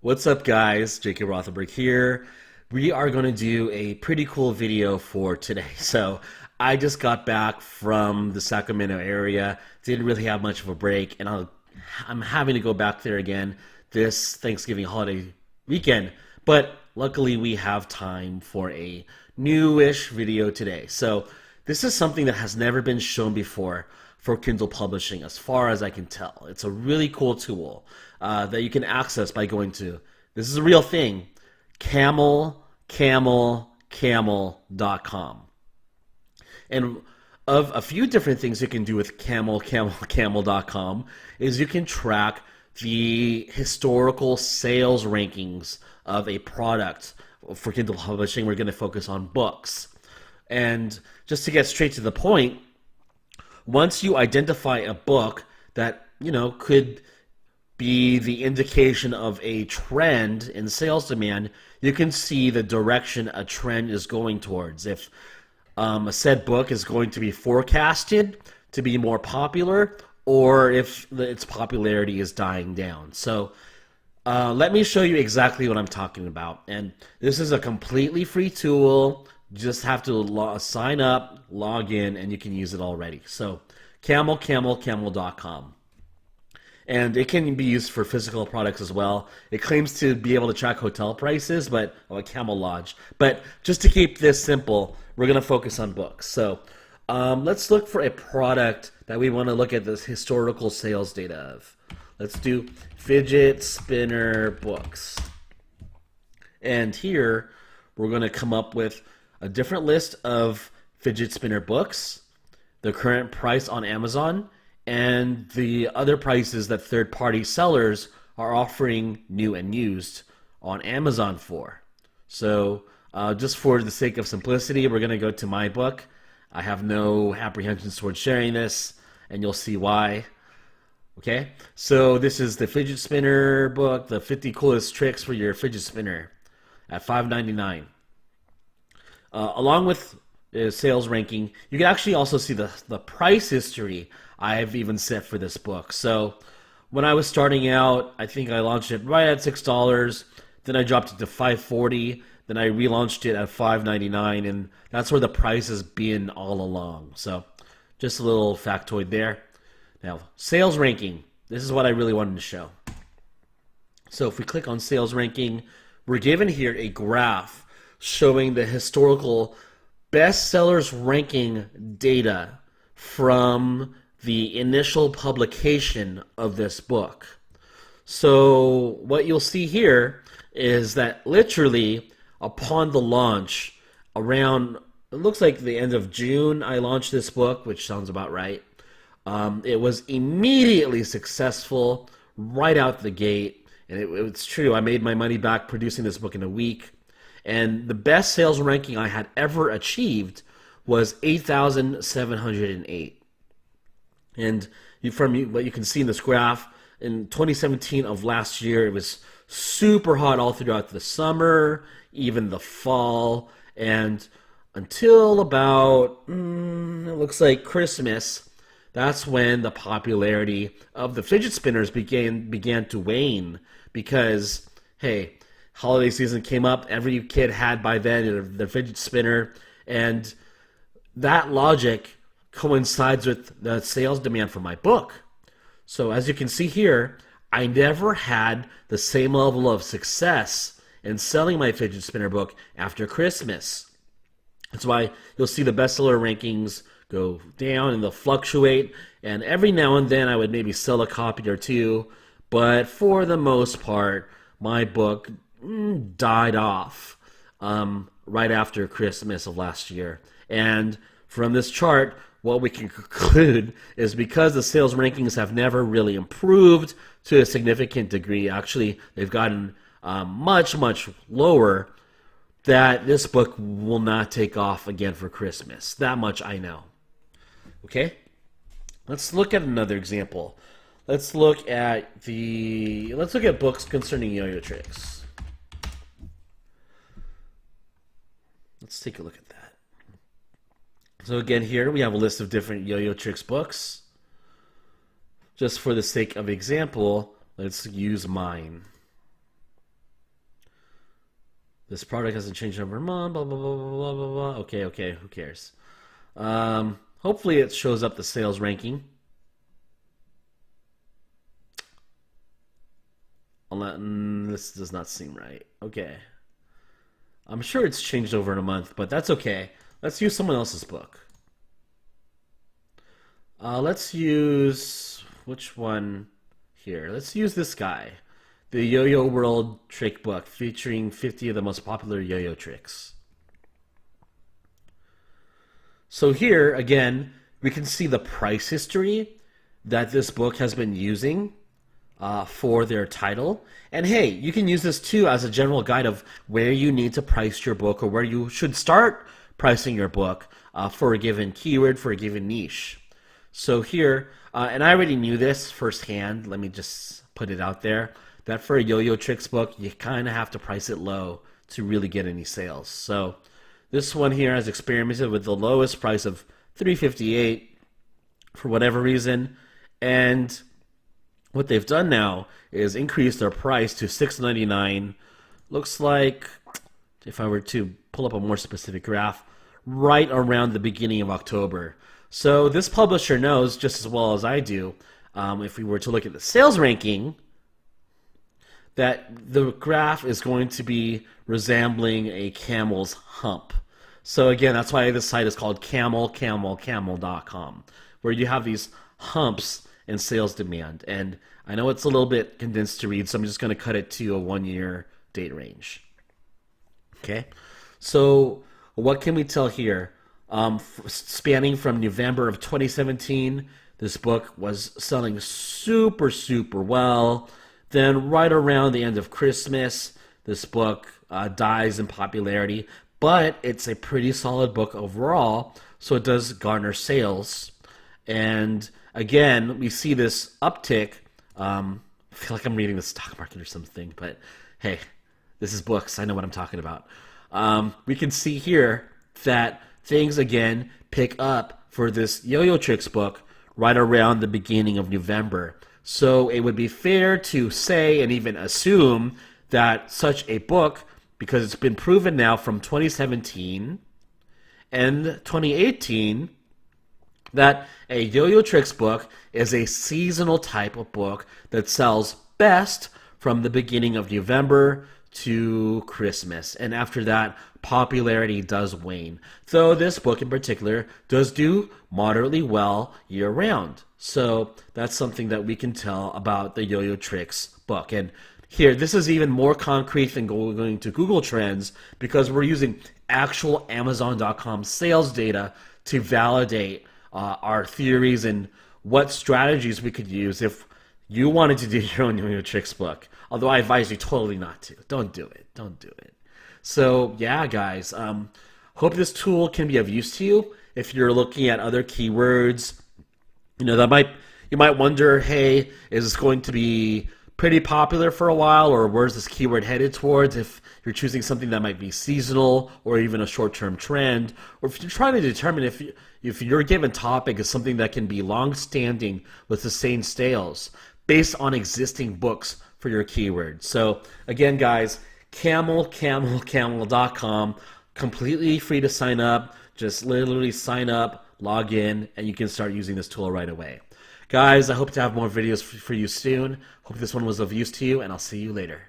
What's up, guys? J.K. Rothenberg here. We are going to do a pretty cool video for today. So, I just got back from the Sacramento area. Didn't really have much of a break, and I'm having to go back there again this Thanksgiving holiday weekend. But luckily, we have time for a newish video today. So, this is something that has never been shown before for Kindle publishing, as far as I can tell. It's a really cool tool that you can access by going to, this is a real thing, camel.com. And of a few different things you can do with camel.com is you can track the historical sales rankings of a product. For Kindle publishing, we're going to focus on books. And just to get straight to the point, once you identify a book that, could be the indication of a trend in sales demand, you can see the direction a trend is going towards. If a said book is going to be forecasted to be more popular, or if its popularity is dying down. So let me show you exactly what I'm talking about. And this is a completely free tool. You just have to sign up, log in, and you can use it already. So camel.com. And it can be used for physical products as well. It claims to be able to track hotel prices, a Camel Lodge. But just to keep this simple, we're going to focus on books. So let's look for a product that we want to look at this historical sales data of. Let's do fidget spinner books. And here, we're going to come up with a different list of fidget spinner books, the current price on Amazon, and the other prices that third-party sellers are offering new and used on Amazon for. So just for the sake of simplicity, we're going to go to my book. I have no apprehensions towards sharing this, and you'll see why. Okay, so this is the fidget spinner book, the 50 coolest tricks for your fidget spinner at $5.99. Along with sales ranking, you can actually also see the price history I've even set for this book. So when I was starting out, I think I launched it right at $6. Then I dropped it to $5.40. Then I relaunched it at $5.99, and that's where the price has been all along. So just a little factoid there. Now, sales ranking. This is what I really wanted to show. So if we click on sales ranking, we're given here a graph showing the historical bestsellers ranking data from the initial publication of this book. So what you'll see here is that literally upon the launch, around, it looks like the end of June, I launched this book, which sounds about right. It was immediately successful right out the gate. And it's true, I made my money back producing this book in a week. And the best sales ranking I had ever achieved was 8,708. And from what you can see in this graph, in 2017 of last year, it was super hot all throughout the summer, even the fall, and until about, it looks like Christmas, that's when the popularity of the fidget spinners began to wane because, hey, holiday season came up, every kid had by then their fidget spinner, and that logic coincides with the sales demand for my book. So as you can see here, I never had the same level of success in selling my fidget spinner book after Christmas. That's why you'll see the bestseller rankings go down and they'll fluctuate, and every now and then I would maybe sell a copy or two, but for the most part, my book died off right after Christmas of last year. And from this chart, what we can conclude is because the sales rankings have never really improved to a significant degree, actually they've gotten much, much lower, that this book will not take off again for Christmas. That much I know. Okay? Let's look at another example. Let's look at books concerning yo-yo tricks. Let's take a look at that. So again, here we have a list of different yo-yo tricks books. Just for the sake of example, let's use mine. This product hasn't changed over a month, blah, blah, blah, blah, blah, blah. Okay, okay, who cares? Hopefully it shows up the sales ranking. This does not seem right. Okay. I'm sure it's changed over in a month, but that's okay. Let's use someone else's book. Let's use, which one here? Let's use this guy. The Yo-Yo World Trick Book, featuring 50 of the most popular yo-yo tricks. So here, again, we can see the price history that this book has been using for their title. And hey, you can use this too as a general guide of where you need to price your book, or where you should start pricing your book for a given keyword, for a given niche. So here, and I already knew this firsthand, let me just put it out there, that for a yo-yo tricks book, you kind of have to price it low to really get any sales. So this one here has experimented with the lowest price of $3.58 for whatever reason, and what they've done now is increase their price to $6.99. Looks like, if I were to pull up a more specific graph, right around the beginning of October. So this publisher knows just as well as I do, if we were to look at the sales ranking, that the graph is going to be resembling a camel's hump. So again, that's why this site is called camel.com, where you have these humps in sales demand. And I know it's a little bit condensed to read, so I'm just going to cut it to a 1-year date range. Okay, so what can we tell here? Spanning from November of 2017, this book was selling super, super well. Then right around the end of Christmas, this book dies in popularity, but it's a pretty solid book overall, so it does garner sales. And again, we see this uptick. I feel like I'm reading the stock market or something, but hey, this is books. I know what I'm talking about. We can see here that things again pick up for this Yo-Yo Tricks book right around the beginning of November. So it would be fair to say and even assume that such a book, because it's been proven now from 2017 and 2018, that a Yo-Yo Tricks book is a seasonal type of book that sells best from the beginning of November to Christmas. And after that, popularity does wane. Though this book in particular does do moderately well year-round. So that's something that we can tell about the Yo-Yo Tricks book. And here, this is even more concrete than going to Google Trends, because we're using actual Amazon.com sales data to validate our theories and what strategies we could use if you wanted to do your own Yo-Yo Tricks book. Although I advise you totally not to. Don't do it. Don't do it. So yeah, guys, hope this tool can be of use to you. If you're looking at other keywords, you might wonder, hey, is this going to be pretty popular for a while, or where's this keyword headed towards? If you're choosing something that might be seasonal or even a short-term trend, or if you're trying to determine if your given topic is something that can be long-standing with sustained sales based on existing books for your keyword. So again, guys, camel.com, completely free to sign up. Just literally sign up, log in, and you can start using this tool right away. Guys, I hope to have more videos for you soon. Hope this one was of use to you, and I'll see you later.